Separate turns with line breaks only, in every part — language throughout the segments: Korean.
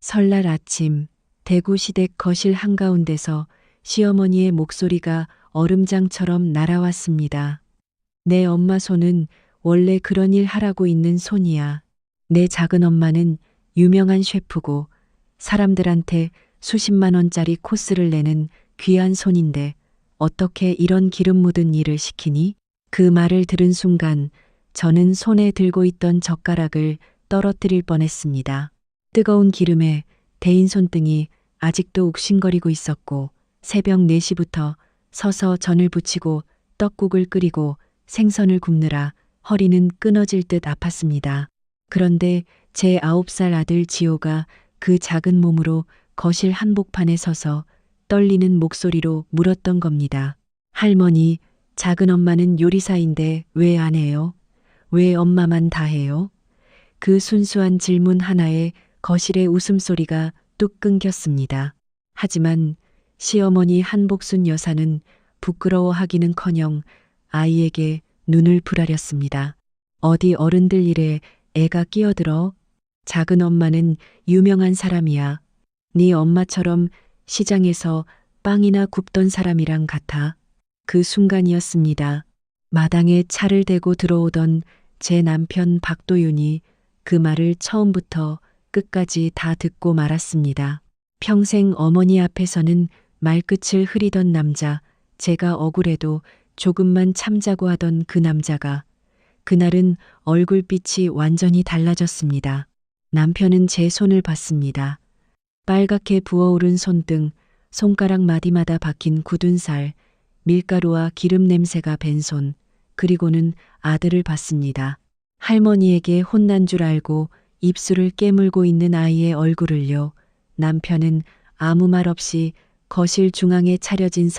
설날 아침 대구 시댁 거실 한가운데서 시어머니의 목소리가 얼음장처럼 날아왔습니다. 내 엄마 손은 원래 그런 일 하라고 있는 손이야. 내 작은 엄마는 유명한 셰프고 사람들한테 수십만 원짜리 코스를 내는 귀한 손인데 어떻게 이런 기름 묻은 일을 시키니? 그 말을 들은 순간 저는 손에 들고 있던 젓가락을 떨어뜨릴 뻔했습니다. 뜨거운 기름에 데인 손등이 아직도 욱신거리고 있었고 새벽 4시부터 서서 전을 부치고 떡국을 끓이고 생선을 굽느라 허리는 끊어질 듯 아팠습니다. 그런데 제 9살 아들 지호가 그 작은 몸으로 거실 한복판에 서서 떨리는 목소리로 물었던 겁니다. 할머니, 작은 엄마는 요리사인데 왜 안 해요? 왜 엄마만 다 해요? 그 순수한 질문 하나에 거실의 웃음소리가 뚝 끊겼습니다. 하지만 시어머니 한복순 여사는 부끄러워하기는커녕 아이에게 눈을 부라렸습니다. 어디 어른들 일에 애가 끼어들어? 작은 엄마는 유명한 사람이야. 네 엄마처럼 시장에서 빵이나 굽던 사람이랑 같아. 그 순간이었습니다. 마당에 차를 대고 들어오던 제 남편 박도윤이 그 말을 처음부터 끝까지 다 듣고 말았습니다. 평생 어머니 앞에서는 말끝을 흐리던 남자, 제가 억울해도 조금만 참자고 하던 그 남자가 그날은 얼굴빛이 완전히 달라졌습니다. 남편은 제 손을 봤습니다. 빨갛게 부어오른 손등, 손가락 마디마다 박힌 굳은 살, 밀가루와 기름 냄새가 밴 손, 그리고는 아들을 봤습니다. 할머니에게 혼난 줄 알고 입술을 깨물고 있는 아이의 얼굴을요. 남편은 아무 말 없이 거실 중앙에 차려진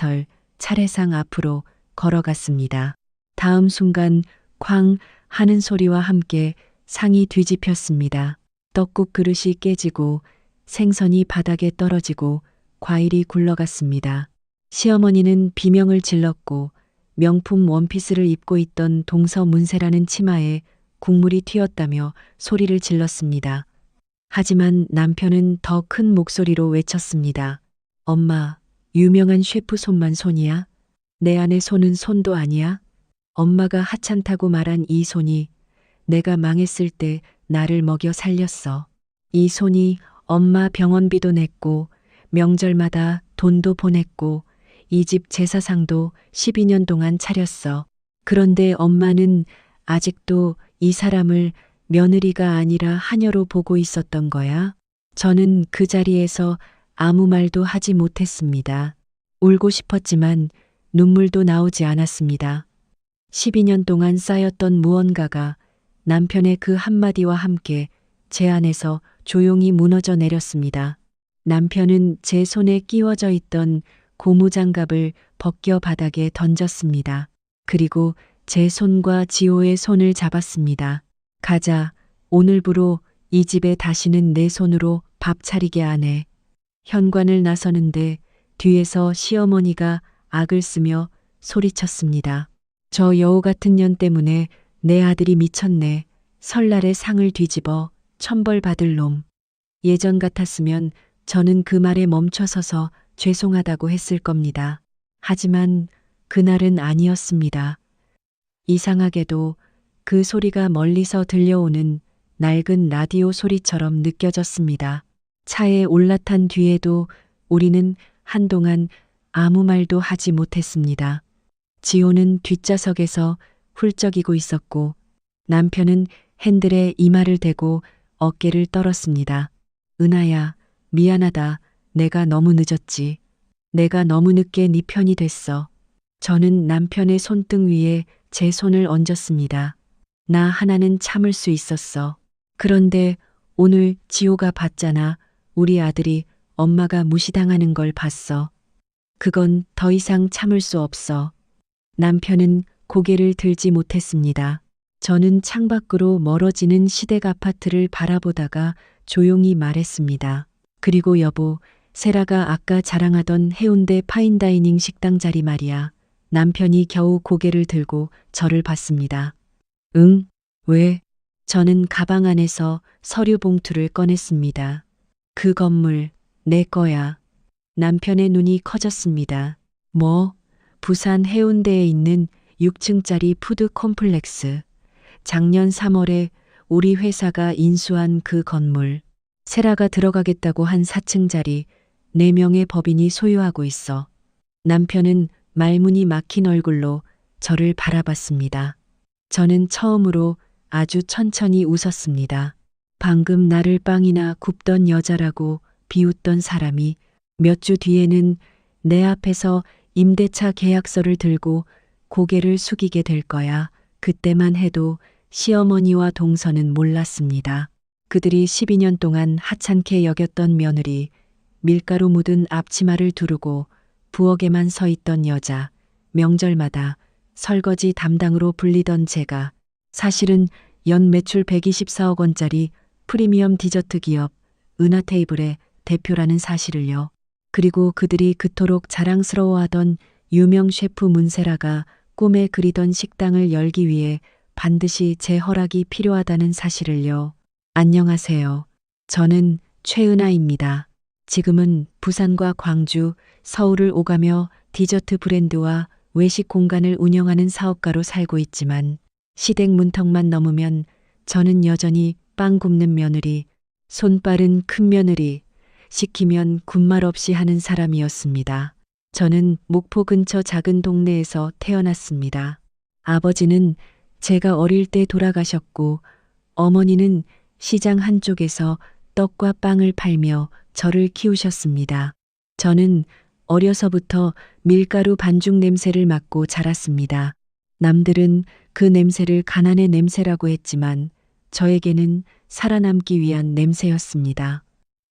차례상 앞으로 걸어갔습니다. 다음 순간 쾅 하는 소리와 함께 상이 뒤집혔습니다. 떡국 그릇이 깨지고 생선이 바닥에 떨어지고 과일이 굴러갔습니다. 시어머니는 비명을 질렀고 명품 원피스를 입고 있던 동서 문세라는 치마에 국물이 튀었다며 소리를 질렀습니다. 하지만 남편은 더 큰 목소리로 외쳤습니다. 엄마, 유명한 셰프 손만 손이야? 내 아내 손은 손도 아니야? 엄마가 하찮다고 말한 이 손이 내가 망했을 때 나를 먹여 살렸어. 이 손이 엄마 병원비도 냈고 명절마다 돈도 보냈고 이 집 제사상도 12년 동안 차렸어. 그런데 엄마는 아직도 이 사람을 며느리가 아니라 하녀로 보고 있었던 거야. 저는 그 자리에서 아무 말도 하지 못했습니다. 울고 싶었지만 눈물도 나오지 않았습니다. 12년 동안 쌓였던 무언가가 남편의 그 한마디와 함께 제 안에서 조용히 무너져 내렸습니다. 남편은 제 손에 끼워져 있던 고무장갑을 벗겨 바닥에 던졌습니다. 그리고 제 손과 지호의 손을 잡았습니다. 가자. 오늘부로 이 집에 다시는 내 손으로 밥 차리게 안 해. 현관을 나서는데 뒤에서 시어머니가 악을 쓰며 소리쳤습니다. 저 여우 같은 년 때문에 내 아들이 미쳤네. 설날에 상을 뒤집어 천벌 받을 놈. 예전 같았으면 저는 그 말에 멈춰서서 죄송하다고 했을 겁니다. 하지만 그날은 아니었습니다. 이상하게도 그 소리가 멀리서 들려오는 낡은 라디오 소리처럼 느껴졌습니다. 차에 올라탄 뒤에도 우리는 한동안 아무 말도 하지 못했습니다. 지호는 뒷좌석에서 훌쩍이고 있었고 남편은 핸들에 이마를 대고 어깨를 떨었습니다. 은하야, 미안하다. 내가 너무 늦었지. 내가 너무 늦게 네 편이 됐어. 저는 남편의 손등 위에 제 손을 얹었습니다. 나 하나는 참을 수 있었어. 그런데 오늘 지호가 봤잖아. 우리 아들이 엄마가 무시당하는 걸 봤어. 그건 더 이상 참을 수 없어. 남편은 고개를 들지 못했습니다. 저는 창밖으로 멀어지는 시댁 아파트를 바라보다가 조용히 말했습니다. 그리고 여보, 세라가 아까 자랑하던 해운대 파인다이닝 식당 자리 말이야. 남편이 겨우 고개를 들고 저를 봤습니다. 응? 왜? 저는 가방 안에서 서류 봉투를 꺼냈습니다. 그 건물 내 거야. 남편의 눈이 커졌습니다. 뭐? 부산 해운대에 있는 6층짜리 푸드 콤플렉스. 작년 3월에 우리 회사가 인수한 그 건물. 세라가 들어가겠다고 한 4층짜리 4명의 법인이 소유하고 있어. 남편은 말문이 막힌 얼굴로 저를 바라봤습니다. 저는 처음으로 아주 천천히 웃었습니다. 방금 나를 빵이나 굽던 여자라고 비웃던 사람이 몇 주 뒤에는 내 앞에서 임대차 계약서를 들고 고개를 숙이게 될 거야. 그때만 해도 시어머니와 동서는 몰랐습니다. 그들이 12년 동안 하찮게 여겼던 며느리, 밀가루 묻은 앞치마를 두르고 부엌에만 서 있던 여자, 명절마다 설거지 담당으로 불리던 제가 사실은 연 매출 124억 원짜리 프리미엄 디저트 기업 은하테이블의 대표라는 사실을요. 그리고 그들이 그토록 자랑스러워하던 유명 셰프 문세라가 꿈에 그리던 식당을 열기 위해 반드시 제 허락이 필요하다는 사실을요. 안녕하세요. 저는 최은하입니다. 지금은 부산과 광주, 서울을 오가며 디저트 브랜드와 외식 공간을 운영하는 사업가로 살고 있지만 시댁 문턱만 넘으면 저는 여전히 빵 굽는 며느리, 손 빠른 큰 며느리, 시키면 군말 없이 하는 사람이었습니다. 저는 목포 근처 작은 동네에서 태어났습니다. 아버지는 제가 어릴 때 돌아가셨고 어머니는 시장 한쪽에서 떡과 빵을 팔며 저를 키우셨습니다. 저는 어려서부터 밀가루 반죽 냄새를 맡고 자랐습니다. 남들은 그 냄새를 가난의 냄새라고 했지만 저에게는 살아남기 위한 냄새였습니다.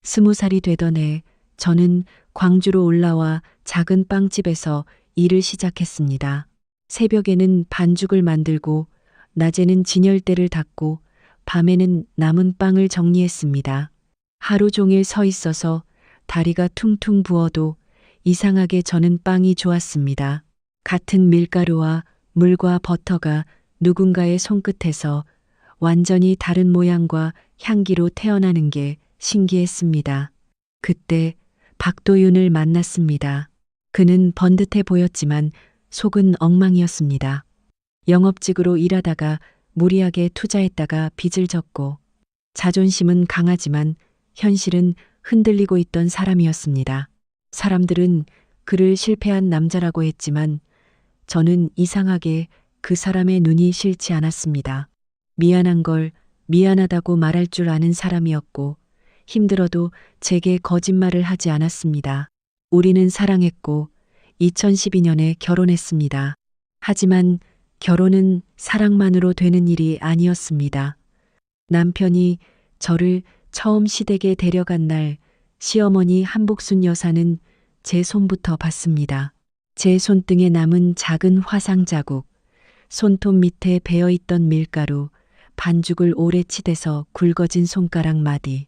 20살이 되던 해 저는 광주로 올라와 작은 빵집에서 일을 시작했습니다. 새벽에는 반죽을 만들고 낮에는 진열대를 닦고 밤에는 남은 빵을 정리했습니다. 하루 종일 서 있어서 다리가 퉁퉁 부어도 이상하게 저는 빵이 좋았습니다. 같은 밀가루와 물과 버터가 누군가의 손끝에서 완전히 다른 모양과 향기로 태어나는 게 신기했습니다. 그때 박도윤을 만났습니다. 그는 번듯해 보였지만 속은 엉망이었습니다. 영업직으로 일하다가 무리하게 투자했다가 빚을 졌고 자존심은 강하지만 현실은 흔들리고 있던 사람이었습니다. 사람들은 그를 실패한 남자라고 했지만 저는 이상하게 그 사람의 눈이 싫지 않았습니다. 미안한 걸 미안하다고 말할 줄 아는 사람이었고 힘들어도 제게 거짓말을 하지 않았습니다. 우리는 사랑했고 2012년에 결혼했습니다. 하지만 결혼은 사랑만으로 되는 일이 아니었습니다. 남편이 저를 처음 시댁에 데려간 날 시어머니 한복순 여사는 제 손부터 봤습니다. 제 손등에 남은 작은 화상 자국, 손톱 밑에 배어있던 밀가루, 반죽을 오래 치대서 굵어진 손가락 마디.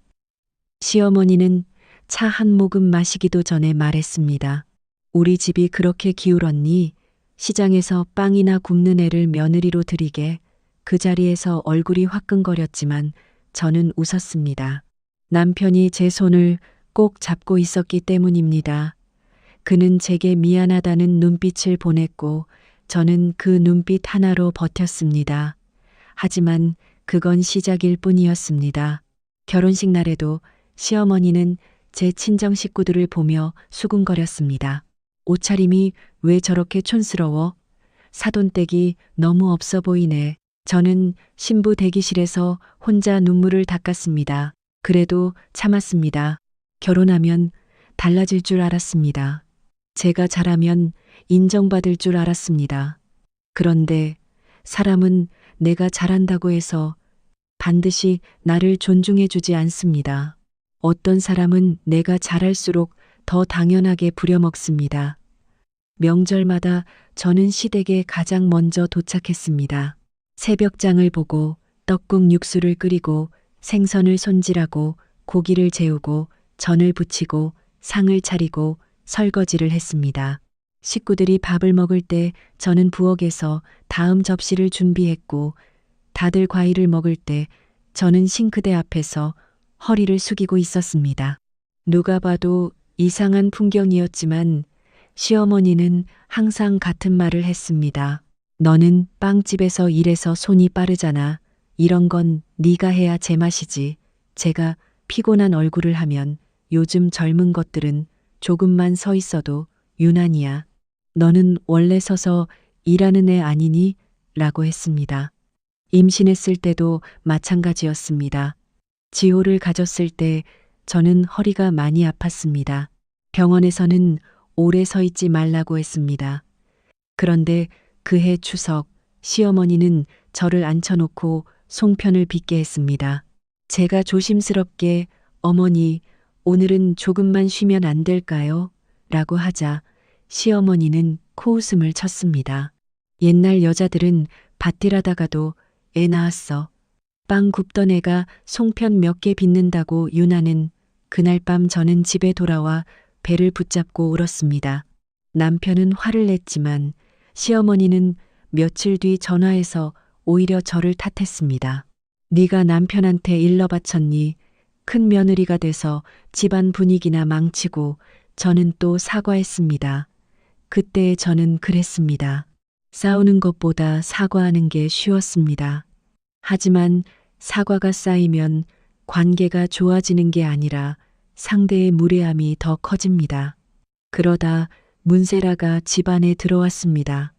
시어머니는 차 한 모금 마시기도 전에 말했습니다. 우리 집이 그렇게 기울었니? 시장에서 빵이나 굽는 애를 며느리로 들이게. 그 자리에서 얼굴이 화끈거렸지만 저는 웃었습니다. 남편이 제 손을 꼭 잡고 있었기 때문입니다. 그는 제게 미안하다는 눈빛을 보냈고 저는 그 눈빛 하나로 버텼습니다. 하지만 그건 시작일 뿐이었습니다. 결혼식 날에도 시어머니는 제 친정 식구들을 보며 수군거렸습니다. 옷차림이 왜 저렇게 촌스러워? 사돈댁이 너무 없어 보이네. 저는 신부 대기실에서 혼자 눈물을 닦았습니다. 그래도 참았습니다. 결혼하면 달라질 줄 알았습니다. 제가 잘하면 인정받을 줄 알았습니다. 그런데 사람은 내가 잘한다고 해서 반드시 나를 존중해주지 않습니다. 어떤 사람은 내가 잘할수록 더 당연하게 부려먹습니다. 명절마다 저는 시댁에 가장 먼저 도착했습니다. 새벽장을 보고 떡국 육수를 끓이고 생선을 손질하고 고기를 재우고 전을 부치고 상을 차리고 설거지를 했습니다. 식구들이 밥을 먹을 때 저는 부엌에서 다음 접시를 준비했고 다들 과일을 먹을 때 저는 싱크대 앞에서 허리를 숙이고 있었습니다. 누가 봐도 이상한 풍경이었지만 시어머니는 항상 같은 말을 했습니다. 너는 빵집에서 일해서 손이 빠르잖아. 이런 건 네가 해야 제맛이지. 제가 피곤한 얼굴을 하면 요즘 젊은 것들은 조금만 서 있어도 유난이야. 너는 원래 서서 일하는 애 아니니? 라고 했습니다. 임신했을 때도 마찬가지였습니다. 지호를 가졌을 때 저는 허리가 많이 아팠습니다. 병원에서는 오래 서 있지 말라고 했습니다. 그런데 그해 추석, 시어머니는 저를 앉혀놓고 송편을 빚게 했습니다. 제가 조심스럽게 어머니, 오늘은 조금만 쉬면 안 될까요? 라고 하자 시어머니는 코웃음을 쳤습니다. 옛날 여자들은 밭일하다가도 애 낳았어. 빵 굽던 애가 송편 몇 개 빚는다고 유나는 그날 밤 저는 집에 돌아와 배를 붙잡고 울었습니다. 남편은 화를 냈지만 시어머니는 며칠 뒤 전화해서 오히려 저를 탓했습니다. 네가 남편한테 일러 바쳤니? 큰 며느리가 돼서 집안 분위기나 망치고. 저는 또 사과했습니다. 그때 저는 그랬습니다. 싸우는 것보다 사과하는 게 쉬웠습니다. 하지만 사과가 쌓이면 관계가 좋아지는 게 아니라 상대의 무례함이 더 커집니다. 그러다 문세라가 집안에 들어왔습니다.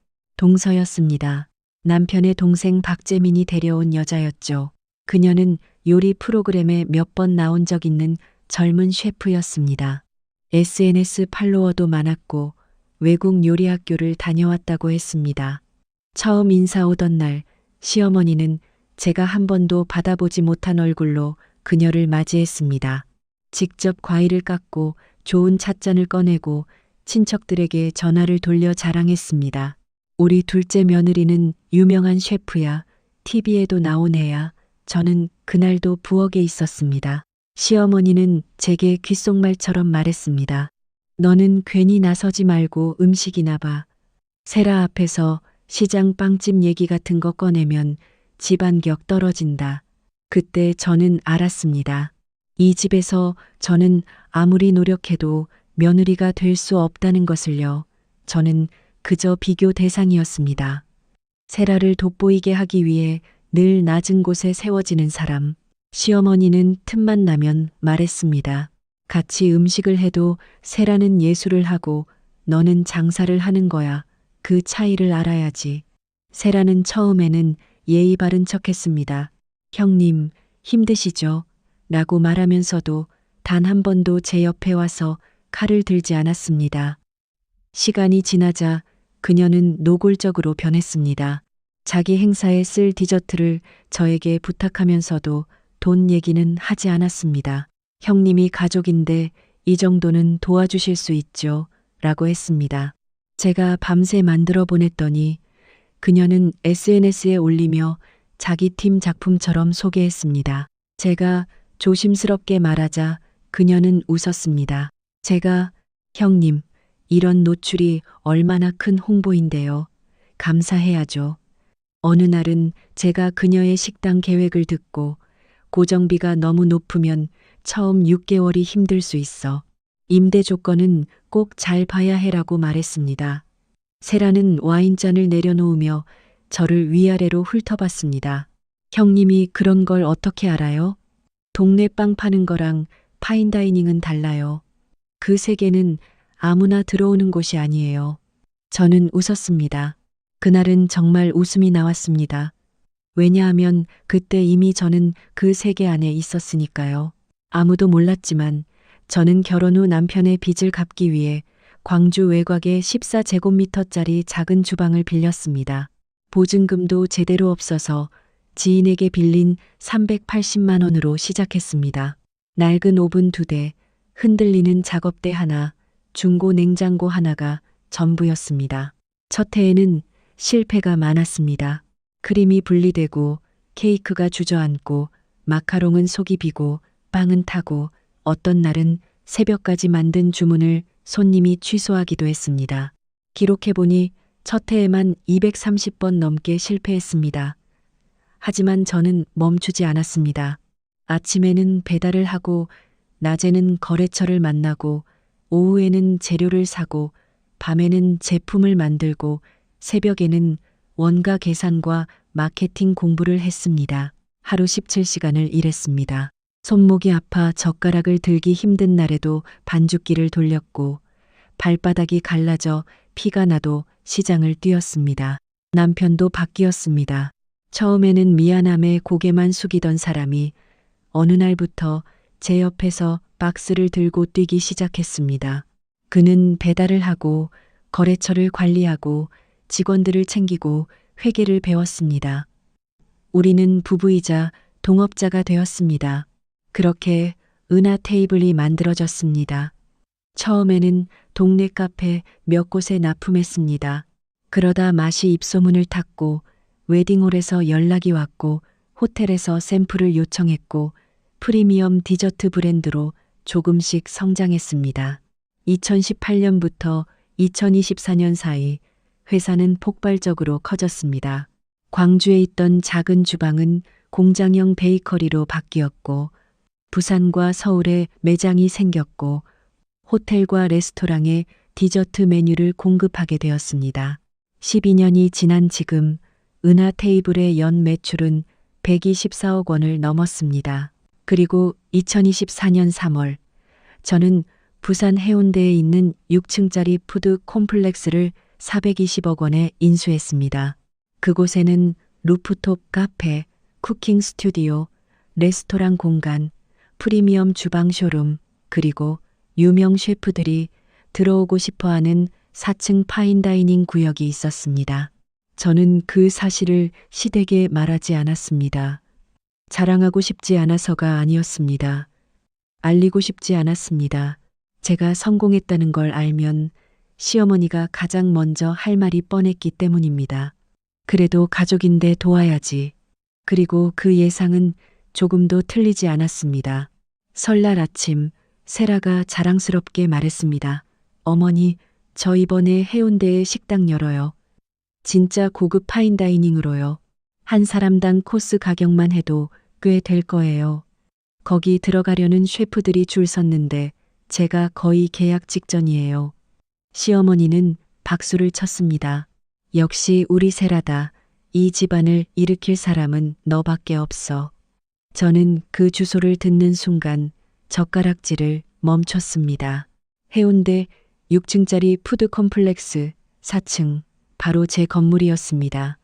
동서였습니다. 남편의 동생 박재민이 데려온 여자였죠. 그녀는 요리 프로그램에 몇 번 나온 적 있는 젊은 셰프였습니다. SNS 팔로워도 많았고 외국 요리 학교를 다녀왔다고 했습니다. 처음 인사 오던 날 시어머니는 제가 한 번도 받아보지 못한 얼굴로 그녀를 맞이했습니다. 직접 과일을 깎고 좋은 찻잔을 꺼내고 친척들에게 전화를 돌려 자랑했습니다. 우리 둘째 며느리는 유명한 셰프야. TV에도 나온 애야. 저는 그날도 부엌에 있었습니다. 시어머니는 제게 귓속말처럼 말했습니다. 너는 괜히 나서지 말고 음식이나 봐. 세라 앞에서 시장 빵집 얘기 같은 거 꺼내면 집안격 떨어진다. 그때 저는 알았습니다. 이 집에서 저는 아무리 노력해도 며느리가 될 수 없다는 것을요. 저는 그저 비교 대상이었습니다. 세라를 돋보이게 하기 위해 늘 낮은 곳에 세워지는 사람. 시어머니는 틈만 나면 말했습니다. 같이 음식을 해도 세라는 예술을 하고 너는 장사를 하는 거야. 그 차이를 알아야지. 세라는 처음에는 예의 바른 척했습니다. 형님, 힘드시죠? 라고 말하면서도 단 한 번도 제 옆에 와서 칼을 들지 않았습니다. 시간이 지나자 그녀는 노골적으로 변했습니다. 자기 행사에 쓸 디저트를 저에게 부탁하면서도 돈 얘기는 하지 않았습니다. 형님이 가족인데 이 정도는 도와주실 수 있죠. 라고 했습니다. 제가 밤새 만들어 보냈더니 그녀는 SNS에 올리며 자기 팀 작품처럼 소개했습니다. 제가 조심스럽게 말하자 그녀는 웃었습니다. 제가 형님, 이런 노출이 얼마나 큰 홍보인데요. 감사해야죠. 어느 날은 제가 그녀의 식당 계획을 듣고 고정비가 너무 높으면 처음 6개월이 힘들 수 있어. 임대 조건은 꼭 잘 봐야 해라고 말했습니다. 세라는 와인잔을 내려놓으며 저를 위아래로 훑어봤습니다. 형님이 그런 걸 어떻게 알아요? 동네 빵 파는 거랑 파인다이닝은 달라요. 그 세계는 아무나 들어오는 곳이 아니에요. 저는 웃었습니다. 그날은 정말 웃음이 나왔습니다. 왜냐하면 그때 이미 저는 그 세계 안에 있었으니까요. 아무도 몰랐지만 저는 결혼 후 남편의 빚을 갚기 위해 광주 외곽의 14제곱미터짜리 작은 주방을 빌렸습니다. 보증금도 제대로 없어서 지인에게 빌린 380만 원으로 시작했습니다. 낡은 오븐 2대, 흔들리는 작업대 하나, 중고 냉장고 하나가 전부였습니다. 첫 해에는 실패가 많았습니다. 크림이 분리되고 케이크가 주저앉고 마카롱은 속이 비고 빵은 타고 어떤 날은 새벽까지 만든 주문을 손님이 취소하기도 했습니다. 기록해보니 첫 해에만 230번 넘게 실패했습니다. 하지만 저는 멈추지 않았습니다. 아침에는 배달을 하고 낮에는 거래처를 만나고 오후에는 재료를 사고 밤에는 제품을 만들고 새벽에는 원가 계산과 마케팅 공부를 했습니다. 하루 17시간을 일했습니다. 손목이 아파 젓가락을 들기 힘든 날에도 반죽기를 돌렸고 발바닥이 갈라져 피가 나도 시장을 뛰었습니다. 남편도 바뀌었습니다. 처음에는 미안함에 고개만 숙이던 사람이 어느 날부터 제 옆에서 박스를 들고 뛰기 시작했습니다. 그는 배달을 하고 거래처를 관리하고 직원들을 챙기고 회계를 배웠습니다. 우리는 부부이자 동업자가 되었습니다. 그렇게 은하 테이블이 만들어졌습니다. 처음에는 동네 카페 몇 곳에 납품했습니다. 그러다 맛이 입소문을 탔고 웨딩홀에서 연락이 왔고 호텔에서 샘플을 요청했고 프리미엄 디저트 브랜드로 조금씩 성장했습니다. 2018년부터 2024년 사이 회사는 폭발적으로 커졌습니다. 광주에 있던 작은 주방은 공장형 베이커리로 바뀌었고 부산과 서울에 매장이 생겼고 호텔과 레스토랑에 디저트 메뉴를 공급하게 되었습니다. 12년이 지난 지금 은하 테이블의 연 매출은 124억 원을 넘었습니다. 그리고 2024년 3월 저는 부산 해운대에 있는 6층짜리 푸드 콤플렉스를 420억 원에 인수했습니다. 그곳에는 루프톱 카페, 쿠킹 스튜디오, 레스토랑 공간, 프리미엄 주방 쇼룸, 그리고 유명 셰프들이 들어오고 싶어하는 4층 파인다이닝 구역이 있었습니다. 저는 그 사실을 시댁에 말하지 않았습니다. 자랑하고 싶지 않아서가 아니었습니다. 알리고 싶지 않았습니다. 제가 성공했다는 걸 알면 시어머니가 가장 먼저 할 말이 뻔했기 때문입니다. 그래도 가족인데 도와야지. 그리고 그 예상은 조금도 틀리지 않았습니다. 설날 아침 세라가 자랑스럽게 말했습니다. 어머니, 저 이번에 해운대에 식당 열어요. 진짜 고급 파인다이닝으로요. 한 사람당 코스 가격만 해도 꽤 될 거예요. 거기 들어가려는 셰프들이 줄 섰는데 제가 거의 계약 직전이에요. 시어머니는 박수를 쳤습니다. 역시 우리 세라다. 이 집안을 일으킬 사람은 너밖에 없어. 저는 그 주소를 듣는 순간 젓가락질을 멈췄습니다. 해운대 6층짜리 푸드 콤플렉스 4층, 바로 제 건물이었습니다.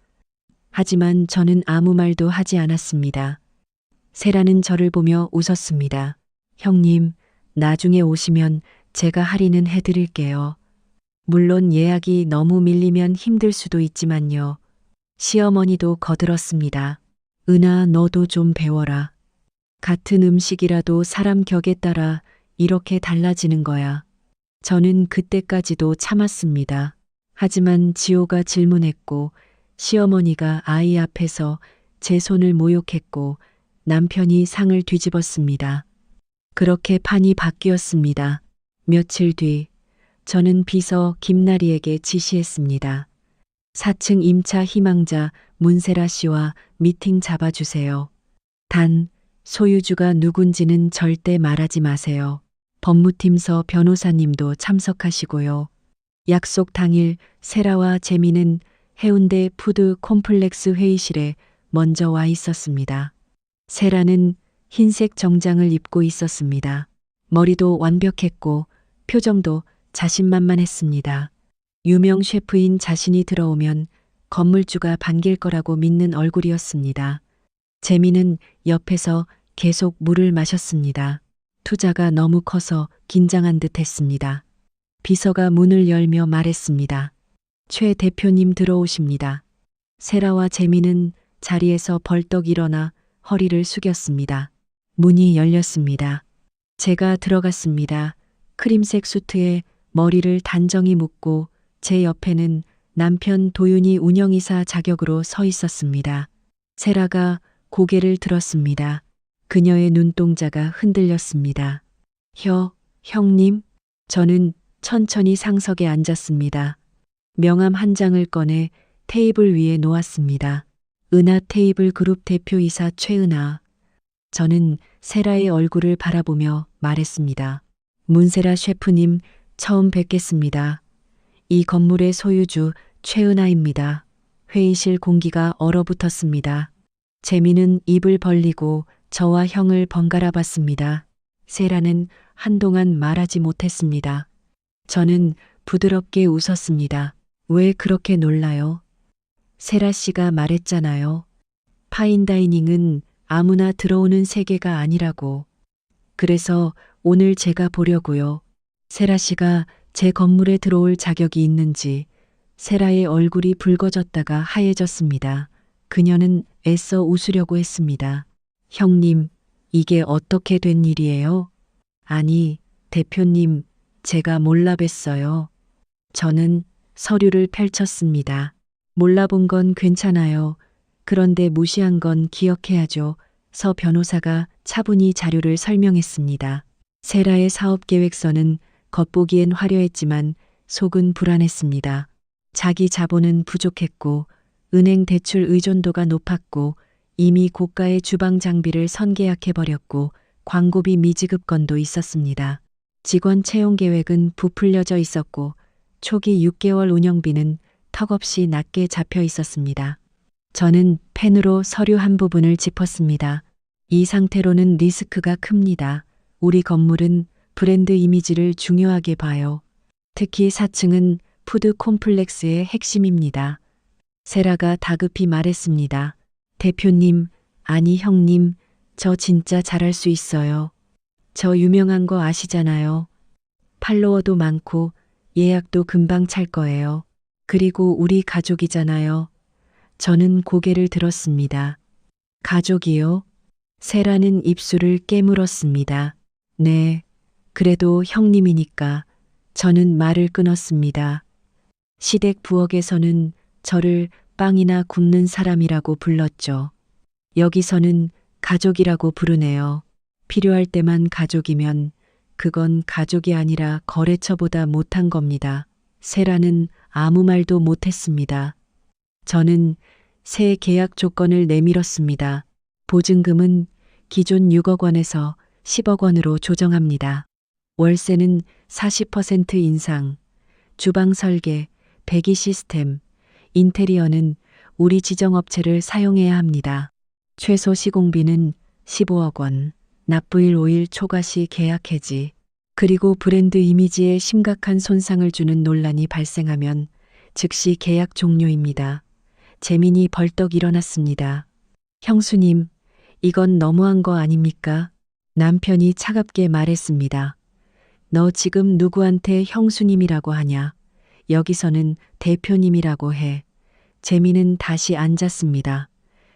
하지만 저는 아무 말도 하지 않았습니다. 세라는 저를 보며 웃었습니다. 형님, 나중에 오시면 제가 할인은 해드릴게요. 물론 예약이 너무 밀리면 힘들 수도 있지만요. 시어머니도 거들었습니다. 은하, 너도 좀 배워라. 같은 음식이라도 사람 격에 따라 이렇게 달라지는 거야. 저는 그때까지도 참았습니다. 하지만 지호가 질문했고 시어머니가 아이 앞에서 제 손을 모욕했고 남편이 상을 뒤집었습니다. 그렇게 판이 바뀌었습니다. 며칠 뒤 저는 비서 김나리에게 지시했습니다. 4층 임차 희망자 문세라 씨와 미팅 잡아주세요. 단, 소유주가 누군지는 절대 말하지 마세요. 법무팀서 변호사님도 참석하시고요. 약속 당일 세라와 재미는 해운대 푸드 콤플렉스 회의실에 먼저 와 있었습니다. 세라는 흰색 정장을 입고 있었습니다. 머리도 완벽했고 표정도 자신만만했습니다. 유명 셰프인 자신이 들어오면 건물주가 반길 거라고 믿는 얼굴이었습니다. 재미는 옆에서 계속 물을 마셨습니다. 투자가 너무 커서 긴장한 듯 했습니다. 비서가 문을 열며 말했습니다. 최 대표님 들어오십니다. 세라와 재미는 자리에서 벌떡 일어나 허리를 숙였습니다. 문이 열렸습니다. 제가 들어갔습니다. 크림색 수트에 머리를 단정히 묶고 제 옆에는 남편 도윤이 운영이사 자격으로 서 있었습니다. 세라가 고개를 들었습니다. 그녀의 눈동자가 흔들렸습니다. 형님? 저는 천천히 상석에 앉았습니다. 명함 한 장을 꺼내 테이블 위에 놓았습니다. 은하 테이블 그룹 대표이사 최은하. 저는 세라의 얼굴을 바라보며 말했습니다. 문세라 셰프님, 처음 뵙겠습니다. 이 건물의 소유주 최은아입니다. 회의실 공기가 얼어붙었습니다. 재민은 입을 벌리고 저와 형을 번갈아 봤습니다. 세라는 한동안 말하지 못했습니다. 저는 부드럽게 웃었습니다. 왜 그렇게 놀라요? 세라 씨가 말했잖아요. 파인다이닝은 아무나 들어오는 세계가 아니라고. 그래서 오늘 제가 보려고요. 세라 씨가 제 건물에 들어올 자격이 있는지. 세라의 얼굴이 붉어졌다가 하얘졌습니다. 그녀는 애써 웃으려고 했습니다. 형님, 이게 어떻게 된 일이에요? 아니, 대표님, 제가 몰라 뵀어요. 저는 서류를 펼쳤습니다. 몰라본 건 괜찮아요. 그런데 무시한 건 기억해야죠. 서 변호사가 차분히 자료를 설명했습니다. 세라의 사업계획서는 겉보기엔 화려했지만 속은 불안했습니다. 자기 자본은 부족했고 은행 대출 의존도가 높았고 이미 고가의 주방 장비를 선계약해버렸고 광고비 미지급 건도 있었습니다. 직원 채용 계획은 부풀려져 있었고 초기 6개월 운영비는 턱없이 낮게 잡혀 있었습니다. 저는 펜으로 서류 한 부분을 짚었습니다. 이 상태로는 리스크가 큽니다. 우리 건물은 브랜드 이미지를 중요하게 봐요. 특히 4층은 푸드 콤플렉스의 핵심입니다. 세라가 다급히 말했습니다. 대표님, 아니 형님, 저 진짜 잘할 수 있어요. 저 유명한 거 아시잖아요. 팔로워도 많고 예약도 금방 찰 거예요. 그리고 우리 가족이잖아요. 저는 고개를 들었습니다. 가족이요? 세라는 입술을 깨물었습니다. 네, 그래도 형님이니까. 저는 말을 끊었습니다. 시댁 부엌에서는 저를 빵이나 굽는 사람이라고 불렀죠. 여기서는 가족이라고 부르네요. 필요할 때만 가족이면 그건 가족이 아니라 거래처보다 못한 겁니다. 세라는 아무 말도 못했습니다. 저는 새 계약 조건을 내밀었습니다. 보증금은 기존 6억 원에서 10억 원으로 조정합니다. 월세는 40% 인상, 주방 설계, 배기 시스템, 인테리어는 우리 지정업체를 사용해야 합니다. 최소 시공비는 15억 원, 납부일 5일 초과시 계약 해지, 그리고 브랜드 이미지에 심각한 손상을 주는 논란이 발생하면 즉시 계약 종료입니다. 재민이 벌떡 일어났습니다. 형수님, 이건 너무한 거 아닙니까? 남편이 차갑게 말했습니다. 너 지금 누구한테 형수님이라고 하냐? 여기서는 대표님이라고 해. 재민은 다시 앉았습니다.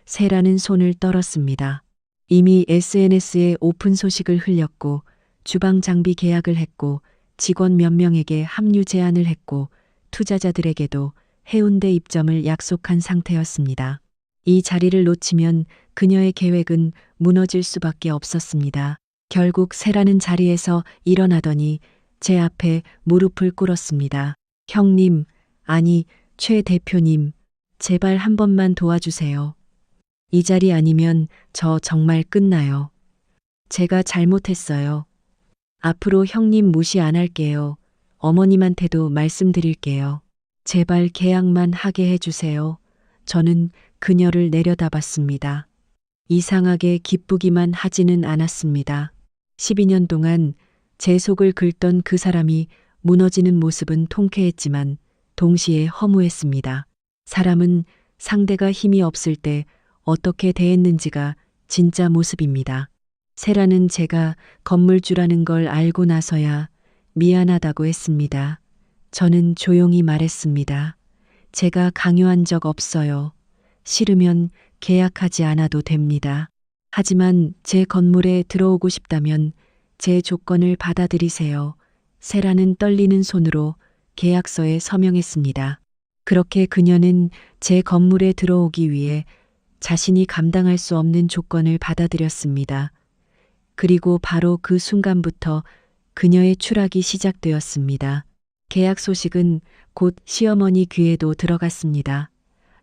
세라는 손을 떨었습니다. 이미 SNS에 오픈 소식을 흘렸고 주방 장비 계약을 했고 직원 몇 명에게 합류 제안을 했고 투자자들에게도 해운대 입점을 약속한 상태였습니다. 이 자리를 놓치면 그녀의 계획은 무너질 수밖에 없었습니다. 결국 세라는 자리에서 일어나더니 제 앞에 무릎을 꿇었습니다. 형님, 아니 최 대표님, 제발 한 번만 도와주세요. 이 자리 아니면 저 정말 끝나요. 제가 잘못했어요. 앞으로 형님 무시 안 할게요. 어머님한테도 말씀드릴게요. 제발 계약만 하게 해주세요. 저는 그녀를 내려다봤습니다. 이상하게 기쁘기만 하지는 않았습니다. 12년 동안 제 속을 긁던 그 사람이 무너지는 모습은 통쾌했지만 동시에 허무했습니다. 사람은 상대가 힘이 없을 때 어떻게 대했는지가 진짜 모습입니다. 세라는 제가 건물주라는 걸 알고 나서야 미안하다고 했습니다. 저는 조용히 말했습니다. 제가 강요한 적 없어요. 싫으면 계약하지 않아도 됩니다. 하지만 제 건물에 들어오고 싶다면 제 조건을 받아들이세요. 세라는 떨리는 손으로 계약서에 서명했습니다. 그렇게 그녀는 제 건물에 들어오기 위해 자신이 감당할 수 없는 조건을 받아들였습니다. 그리고 바로 그 순간부터 그녀의 추락이 시작되었습니다. 계약 소식은 곧 시어머니 귀에도 들어갔습니다.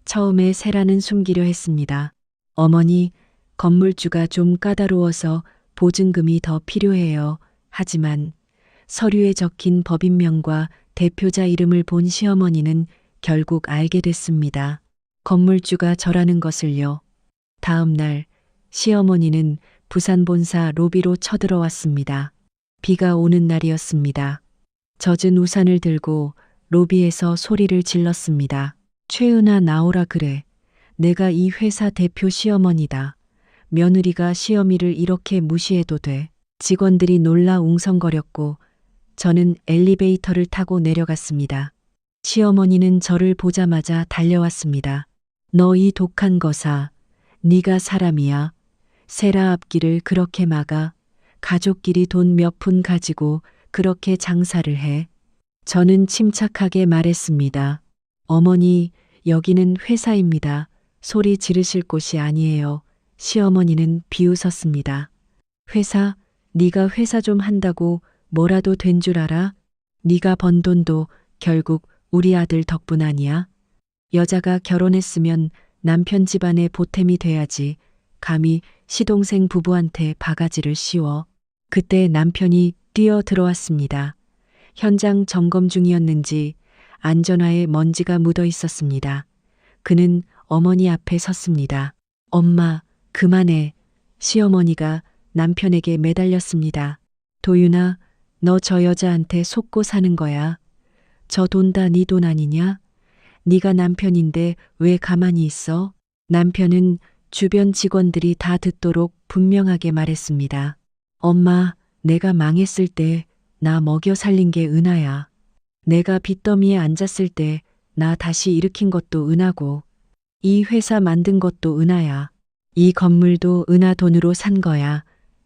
처음에 세라는 숨기려 했습니다. 어머니, 건물주가 좀 까다로워서 보증금이 더 필요해요. 하지만 서류에 적힌 법인명과 대표자 이름을 본 시어머니는 결국 알게 됐습니다. 건물주가 저라는 것을요. 다음 날 시어머니는 부산 본사 로비로 쳐들어왔습니다. 비가 오는 날이었습니다. 젖은 우산을 들고 로비에서 소리를 질렀습니다. 최은아 나오라 그래. 내가 이 회사 대표 시어머니다. 며느리가 시어미를 이렇게 무시해도 돼. 직원들이 놀라 웅성거렸고 저는 엘리베이터를 타고 내려갔습니다. 시어머니는 저를 보자마자 달려왔습니다. 너 이 독한 거사. 네가 사람이야. 세라 앞길을 그렇게 막아. 가족끼리 돈 몇 푼 가지고 그렇게 장사를 해. 저는 침착하게 말했습니다. 어머니, 여기는 회사입니다. 소리 지르실 곳이 아니에요. 시어머니는 비웃었습니다. 회사? 네가 회사 좀 한다고 뭐라도 된 줄 알아? 네가 번 돈도 결국 우리 아들 덕분 아니야? 여자가 결혼했으면 남편 집안의 보탬이 돼야지. 감히 시동생 부부한테 바가지를 씌워. 그때 남편이 뛰어 들어왔습니다. 현장 점검 중이었는지 안전화에 먼지가 묻어 있었습니다. 그는 어머니 앞에 섰습니다. 엄마, 그만해. 시어머니가 남편에게 매달렸습니다. 도윤아, 너 저 여자한테 속고 사는 거야. 저 돈 다 네 돈 아니냐? 네가 남편인데 왜 가만히 있어? 남편은 주변 직원들이 다 듣도록 분명하게 말했습니다. 엄마, 내가 망했을 때 나 먹여 살린 게 은하야. 내가 빚더미에 앉았을 때 나 다시 일으킨 것도 은하고 이 회사 만든 것도 은하야. 이 건물도 은하 돈으로 산 거야.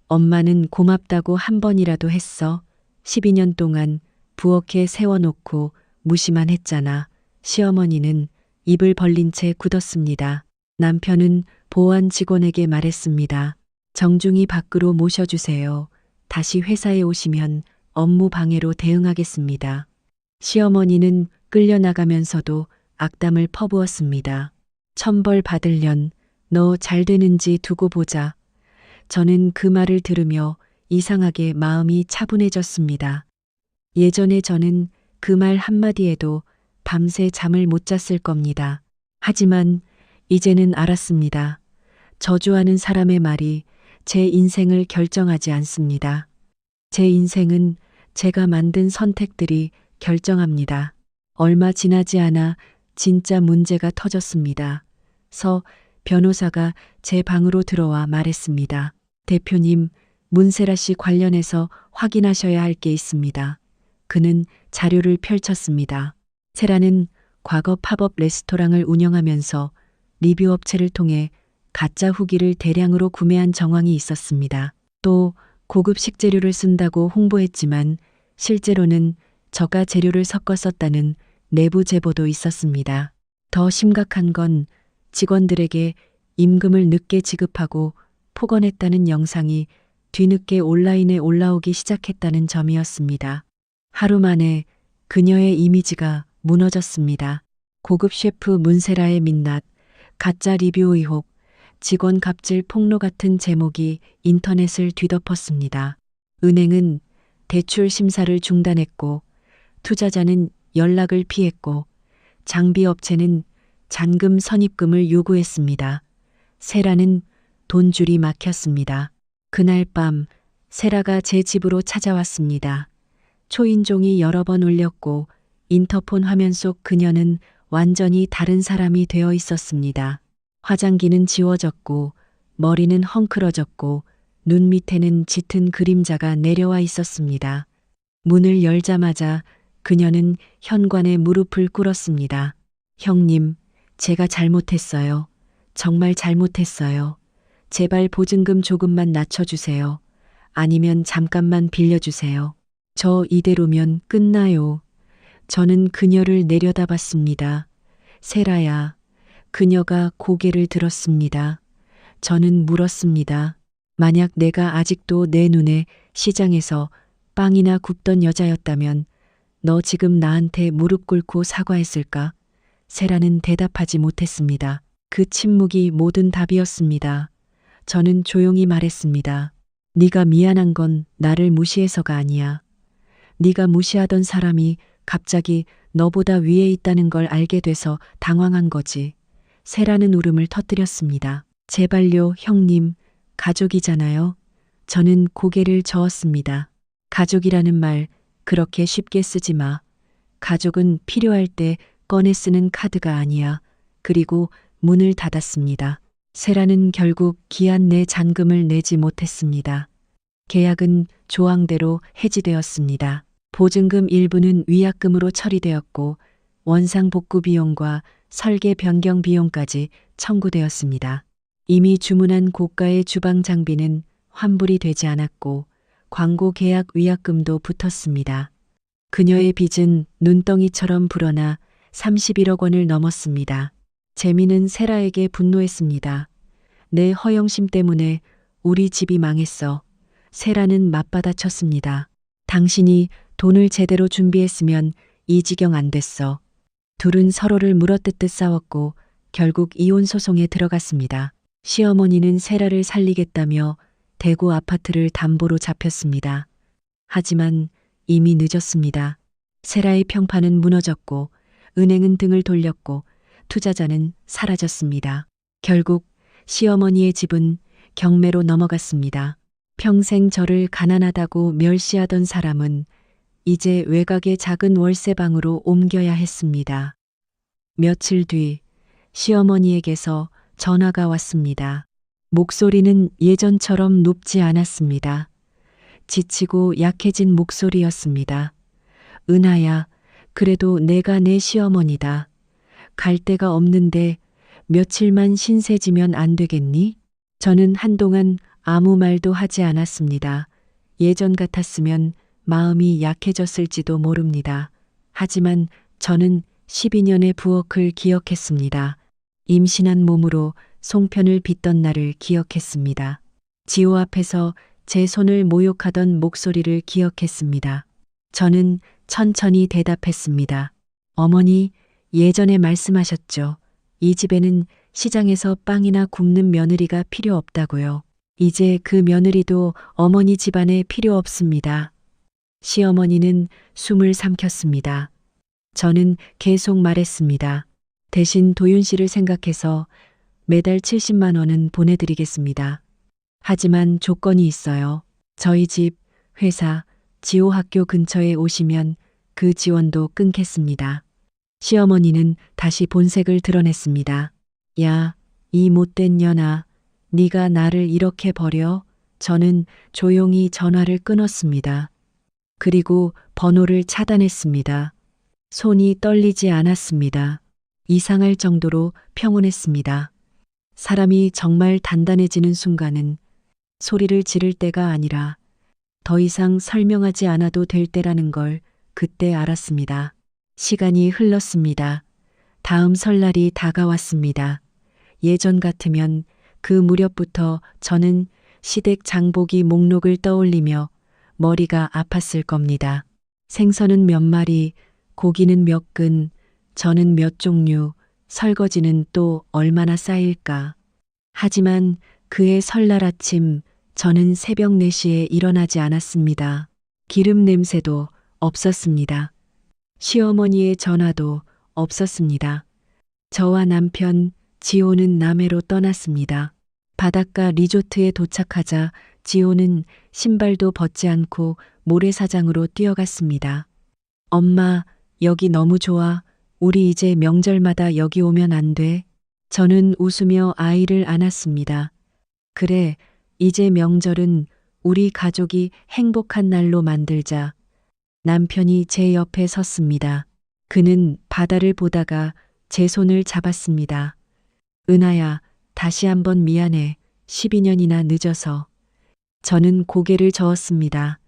엄마는 고맙다고 한 번이라도 했어. 12년 동안 부엌에 세워놓고 무시만 했잖아. 시어머니는 입을 벌린 채 굳었습니다. 남편은 보안 직원에게 말했습니다. 정중히 밖으로 모셔주세요. 다시 회사에 오시면 업무 방해로 대응하겠습니다. 시어머니는 끌려나가면서도 악담을 퍼부었습니다. 천벌 받을련 너 잘 되는지 두고 보자. 저는 그 말을 들으며 이상하게 마음이 차분해졌습니다. 예전에 저는 그 말 한마디에도 밤새 잠을 못 잤을 겁니다. 하지만 이제는 알았습니다. 저주하는 사람의 말이 제 인생을 결정하지 않습니다. 제 인생은 제가 만든 선택들이 결정합니다. 얼마 지나지 않아 진짜 문제가 터졌습니다. 서 변호사가 제 방으로 들어와 말했습니다. 대표님, 문세라 씨 관련해서 확인하셔야 할 게 있습니다. 그는 자료를 펼쳤습니다. 세라는 과거 팝업 레스토랑을 운영하면서 리뷰 업체를 통해 가짜 후기를 대량으로 구매한 정황이 있었습니다. 또 고급 식재료를 쓴다고 홍보했지만 실제로는 저가 재료를 섞어 썼다는 내부 제보도 있었습니다. 더 심각한 건 직원들에게 임금을 늦게 지급하고 폭언했다는 영상이 뒤늦게 온라인에 올라오기 시작했다는 점이었습니다. 하루 만에 그녀의 이미지가 무너졌습니다. 고급 셰프 문세라의 민낯, 가짜 리뷰 의혹, 직원 갑질 폭로 같은 제목이 인터넷을 뒤덮었습니다. 은행은 대출 심사를 중단했고 투자자는 연락을 피했고 장비업체는 잔금 선입금을 요구했습니다. 세라는 돈줄이 막혔습니다. 그날 밤 세라가 제 집으로 찾아왔습니다. 초인종이 여러 번 울렸고 인터폰 화면 속 그녀는 완전히 다른 사람이 되어 있었습니다. 화장기는 지워졌고 머리는 헝클어졌고 눈 밑에는 짙은 그림자가 내려와 있었습니다. 문을 열자마자 그녀는 현관에 무릎을 꿇었습니다. 형님, 제가 잘못했어요. 정말 잘못했어요. 제발 보증금 조금만 낮춰주세요. 아니면 잠깐만 빌려주세요. 저 이대로면 끝나요. 저는 그녀를 내려다봤습니다. 세라야. 그녀가 고개를 들었습니다. 저는 물었습니다. 만약 내가 아직도 내 눈에 시장에서 빵이나 굽던 여자였다면 너 지금 나한테 무릎 꿇고 사과했을까? 세라는 대답하지 못했습니다. 그 침묵이 모든 답이었습니다. 저는 조용히 말했습니다. 네가 미안한 건 나를 무시해서가 아니야. 네가 무시하던 사람이 갑자기 너보다 위에 있다는 걸 알게 돼서 당황한 거지. 세라는 울음을 터뜨렸습니다. 제발요, 형님. 가족이잖아요. 저는 고개를 저었습니다. 가족이라는 말 그렇게 쉽게 쓰지 마. 가족은 필요할 때 꺼내 쓰는 카드가 아니야. 그리고 문을 닫았습니다. 세라는 결국 기한 내 잔금을 내지 못했습니다. 계약은 조항대로 해지되었습니다. 보증금 일부는 위약금으로 처리되었고 원상 복구 비용과 설계 변경 비용까지 청구되었습니다. 이미 주문한 고가의 주방 장비는 환불이 되지 않았고 광고 계약 위약금도 붙었습니다. 그녀의 빚은 눈덩이처럼 불어나 31억 원을 넘었습니다. 재미는 세라에게 분노했습니다. 내 허영심 때문에 우리 집이 망했어. 세라는 맞받아쳤습니다. 당신이 돈을 제대로 준비했으면 이 지경 안 됐어. 둘은 서로를 물어뜯듯 싸웠고 결국 이혼 소송에 들어갔습니다. 시어머니는 세라를 살리겠다며 대구 아파트를 담보로 잡혔습니다. 하지만 이미 늦었습니다. 세라의 평판은 무너졌고 은행은 등을 돌렸고 투자자는 사라졌습니다. 결국 시어머니의 집은 경매로 넘어갔습니다. 평생 저를 가난하다고 멸시하던 사람은 이제 외곽의 작은 월세방으로 옮겨야 했습니다. 며칠 뒤 시어머니에게서 전화가 왔습니다. 목소리는 예전처럼 높지 않았습니다. 지치고 약해진 목소리였습니다. 은하야, 그래도 내가 내 시어머니다. 갈 데가 없는데 며칠만 신세지면 안 되겠니? 저는 한동안 아무 말도 하지 않았습니다. 예전 같았으면 마음이 약해졌을지도 모릅니다. 하지만 저는 12년의 부엌을 기억했습니다. 임신한 몸으로 송편을 빚던 날을 기억했습니다. 지호 앞에서 제 손을 모욕하던 목소리를 기억했습니다. 저는 천천히 대답했습니다. 어머니, 예전에 말씀하셨죠. 이 집에는 시장에서 빵이나 굽는 며느리가 필요 없다고요. 이제 그 며느리도 어머니 집안에 필요 없습니다. 시어머니는 숨을 삼켰습니다. 저는 계속 말했습니다. 대신 도윤 씨를 생각해서 매달 70만 원은 보내드리겠습니다. 하지만 조건이 있어요. 저희 집, 회사, 지호 학교 근처에 오시면 그 지원도 끊겠습니다. 시어머니는 다시 본색을 드러냈습니다. 야, 이 못된 년아, 네가 나를 이렇게 버려? 저는 조용히 전화를 끊었습니다. 그리고 번호를 차단했습니다. 손이 떨리지 않았습니다. 이상할 정도로 평온했습니다. 사람이 정말 단단해지는 순간은 소리를 지를 때가 아니라 더 이상 설명하지 않아도 될 때라는 걸 그때 알았습니다. 시간이 흘렀습니다. 다음 설날이 다가왔습니다. 예전 같으면 그 무렵부터 저는 시댁 장보기 목록을 떠올리며 머리가 아팠을 겁니다. 생선은 몇 마리, 고기는 몇 근, 전은 몇 종류, 설거지는 또 얼마나 쌓일까. 하지만 그해 설날 아침 저는 새벽 4시에 일어나지 않았습니다. 기름 냄새도 없었습니다. 시어머니의 전화도 없었습니다. 저와 남편 지호는 남해로 떠났습니다. 바닷가 리조트에 도착하자 지호는 신발도 벗지 않고 모래사장으로 뛰어갔습니다. 엄마, 여기 너무 좋아. 우리 이제 명절마다 여기 오면 안 돼? 저는 웃으며 아이를 안았습니다. 그래, 이제 명절은 우리 가족이 행복한 날로 만들자. 남편이 제 옆에 섰습니다. 그는 바다를 보다가 제 손을 잡았습니다. 은하야, 다시 한번 미안해. 12년이나 늦어서. 저는 고개를 저었습니다.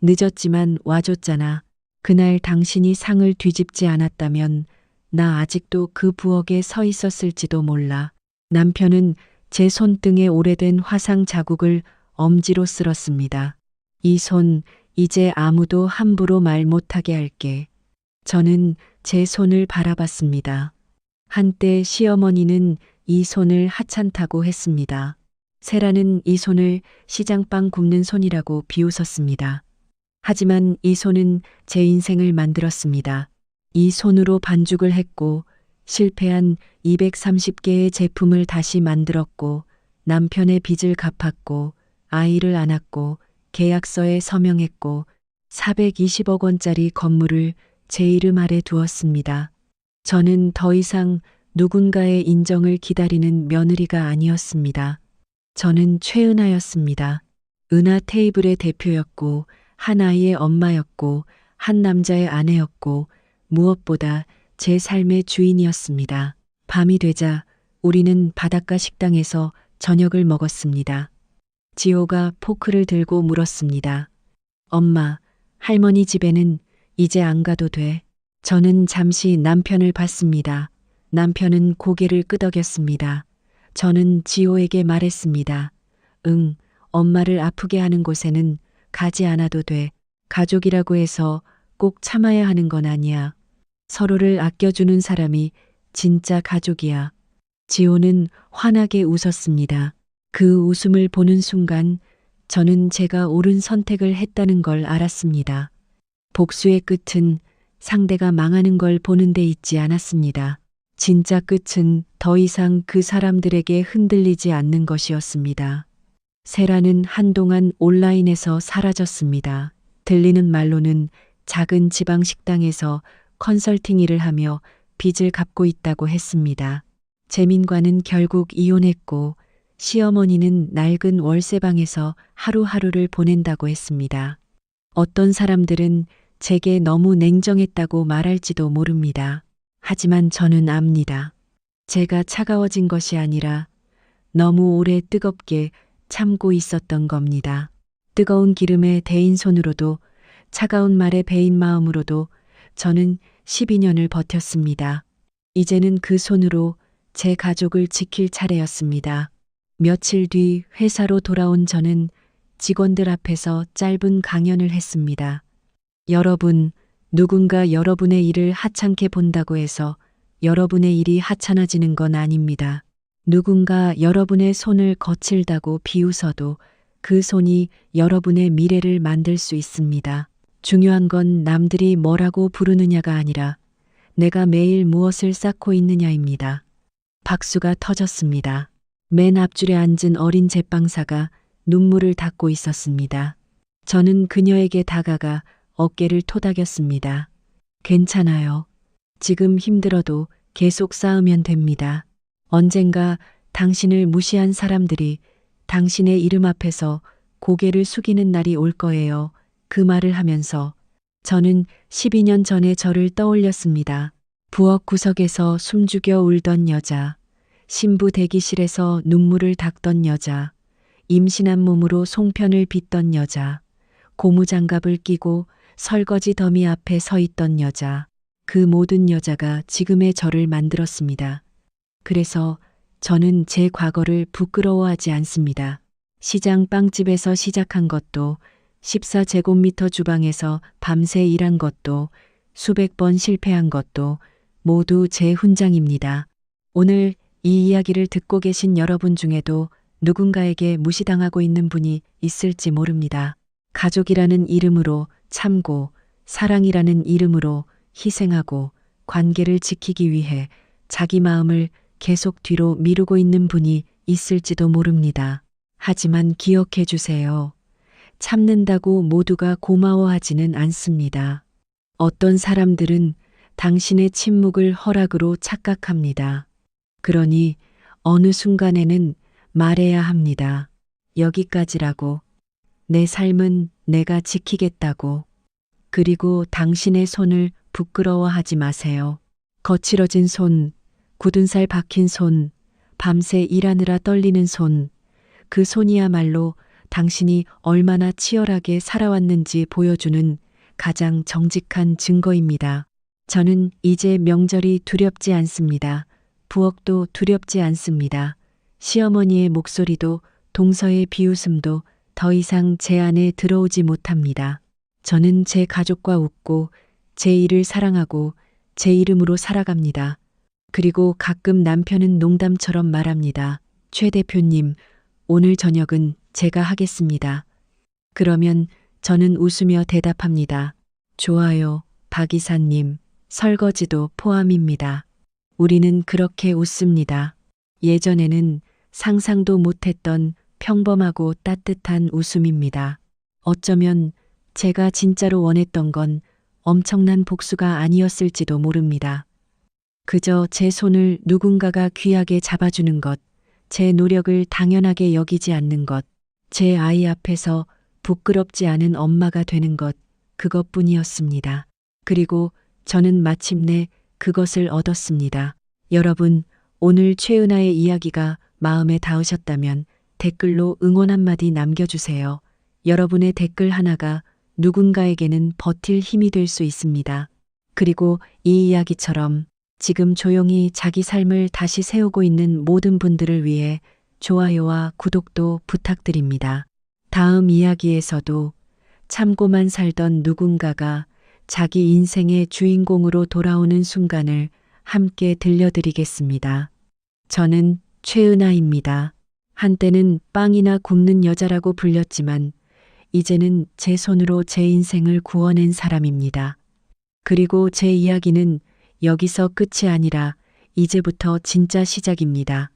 늦었지만 와줬잖아. 그날 당신이 상을 뒤집지 않았다면 나 아직도 그 부엌에 서 있었을지도 몰라. 남편은 제 손등에 오래된 화상 자국을 엄지로 쓸었습니다. 이 손, 이제 아무도 함부로 말 못하게 할게. 저는 제 손을 바라봤습니다. 한때 시어머니는 이 손을 하찮다고 했습니다. 세라는 이 손을 시장빵 굽는 손이라고 비웃었습니다. 하지만 이 손은 제 인생을 만들었습니다. 이 손으로 반죽을 했고 실패한 230개의 제품을 다시 만들었고 남편의 빚을 갚았고 아이를 안았고 계약서에 서명했고 420억 원짜리 건물을 제 이름 아래 두었습니다. 저는 더 이상 누군가의 인정을 기다리는 며느리가 아니었습니다. 저는 최은하였습니다. 은하 테이블의 대표였고 한 아이의 엄마였고 한 남자의 아내였고 무엇보다 제 삶의 주인이었습니다. 밤이 되자 우리는 바닷가 식당에서 저녁을 먹었습니다. 지호가 포크를 들고 물었습니다. 엄마, 할머니 집에는 이제 안 가도 돼. 저는 잠시 남편을 봤습니다. 남편은 고개를 끄덕였습니다. 저는 지호에게 말했습니다. 응, 엄마를 아프게 하는 곳에는 가지 않아도 돼. 가족이라고 해서 꼭 참아야 하는 건 아니야. 서로를 아껴주는 사람이 진짜 가족이야. 지호는 환하게 웃었습니다. 그 웃음을 보는 순간 저는 제가 옳은 선택을 했다는 걸 알았습니다. 복수의 끝은 상대가 망하는 걸 보는 데 있지 않았습니다. 진짜 끝은 더 이상 그 사람들에게 흔들리지 않는 것이었습니다. 세라는 한동안 온라인에서 사라졌습니다. 들리는 말로는 작은 지방 식당에서 컨설팅 일을 하며 빚을 갚고 있다고 했습니다. 재민과는 결국 이혼했고 시어머니는 낡은 월세방에서 하루하루를 보낸다고 했습니다. 어떤 사람들은 제게 너무 냉정했다고 말할지도 모릅니다. 하지만 저는 압니다. 제가 차가워진 것이 아니라 너무 오래 뜨겁게 참고 있었던 겁니다. 뜨거운 기름에 데인 손으로도 차가운 말에 베인 마음으로도 저는 12년을 버텼습니다. 이제는 그 손으로 제 가족을 지킬 차례였습니다. 며칠 뒤 회사로 돌아온 저는 직원들 앞에서 짧은 강연을 했습니다. 여러분, 누군가 여러분의 일을 하찮게 본다고 해서 여러분의 일이 하찮아지는 건 아닙니다. 누군가 여러분의 손을 거칠다고 비웃어도 그 손이 여러분의 미래를 만들 수 있습니다. 중요한 건 남들이 뭐라고 부르느냐가 아니라 내가 매일 무엇을 쌓고 있느냐입니다. 박수가 터졌습니다. 맨 앞줄에 앉은 어린 제빵사가 눈물을 닦고 있었습니다. 저는 그녀에게 다가가 어깨를 토닥였습니다. 괜찮아요. 지금 힘들어도 계속 쌓으면 됩니다. 언젠가 당신을 무시한 사람들이 당신의 이름 앞에서 고개를 숙이는 날이 올 거예요. 그 말을 하면서 저는 12년 전의 저를 떠올렸습니다. 부엌 구석에서 숨죽여 울던 여자, 신부 대기실에서 눈물을 닦던 여자, 임신한 몸으로 송편을 빚던 여자, 고무장갑을 끼고 설거지 더미 앞에 서 있던 여자, 그 모든 여자가 지금의 저를 만들었습니다. 그래서 저는 제 과거를 부끄러워하지 않습니다. 시장 빵집에서 시작한 것도 14제곱미터 주방에서 밤새 일한 것도 수백 번 실패한 것도 모두 제 훈장입니다. 오늘 이 이야기를 듣고 계신 여러분 중에도 누군가에게 무시당하고 있는 분이 있을지 모릅니다. 가족이라는 이름으로 참고 사랑이라는 이름으로 희생하고 관계를 지키기 위해 자기 마음을 계속 뒤로 미루고 있는 분이 있을지도 모릅니다. 하지만 기억해 주세요. 참는다고 모두가 고마워하지는 않습니다. 어떤 사람들은 당신의 침묵을 허락으로 착각합니다. 그러니 어느 순간에는 말해야 합니다. 여기까지라고. 내 삶은 내가 지키겠다고. 그리고 당신의 손을 부끄러워하지 마세요. 거칠어진 손, 굳은 살 박힌 손, 밤새 일하느라 떨리는 손, 그 손이야말로 당신이 얼마나 치열하게 살아왔는지 보여주는 가장 정직한 증거입니다. 저는 이제 명절이 두렵지 않습니다. 부엌도 두렵지 않습니다. 시어머니의 목소리도 동서의 비웃음도 더 이상 제 안에 들어오지 못합니다. 저는 제 가족과 웃고 제 일을 사랑하고 제 이름으로 살아갑니다. 그리고 가끔 남편은 농담처럼 말합니다. 최 대표님, 오늘 저녁은 제가 하겠습니다. 그러면 저는 웃으며 대답합니다. 좋아요, 박 이사님. 설거지도 포함입니다. 우리는 그렇게 웃습니다. 예전에는 상상도 못했던 평범하고 따뜻한 웃음입니다. 어쩌면 제가 진짜로 원했던 건 엄청난 복수가 아니었을지도 모릅니다. 그저 제 손을 누군가가 귀하게 잡아주는 것, 제 노력을 당연하게 여기지 않는 것, 제 아이 앞에서 부끄럽지 않은 엄마가 되는 것, 그것뿐이었습니다. 그리고 저는 마침내 그것을 얻었습니다. 여러분, 오늘 최은아의 이야기가 마음에 닿으셨다면 댓글로 응원 한마디 남겨주세요. 여러분의 댓글 하나가 누군가에게는 버틸 힘이 될 수 있습니다. 그리고 이 이야기처럼 지금 조용히 자기 삶을 다시 세우고 있는 모든 분들을 위해 좋아요와 구독도 부탁드립니다. 다음 이야기에서도 참고만 살던 누군가가 자기 인생의 주인공으로 돌아오는 순간을 함께 들려드리겠습니다. 저는 최은아입니다. 한때는 빵이나 굽는 여자라고 불렸지만 이제는 제 손으로 제 인생을 구워낸 사람입니다. 그리고 제 이야기는 여기서 끝이 아니라 이제부터 진짜 시작입니다.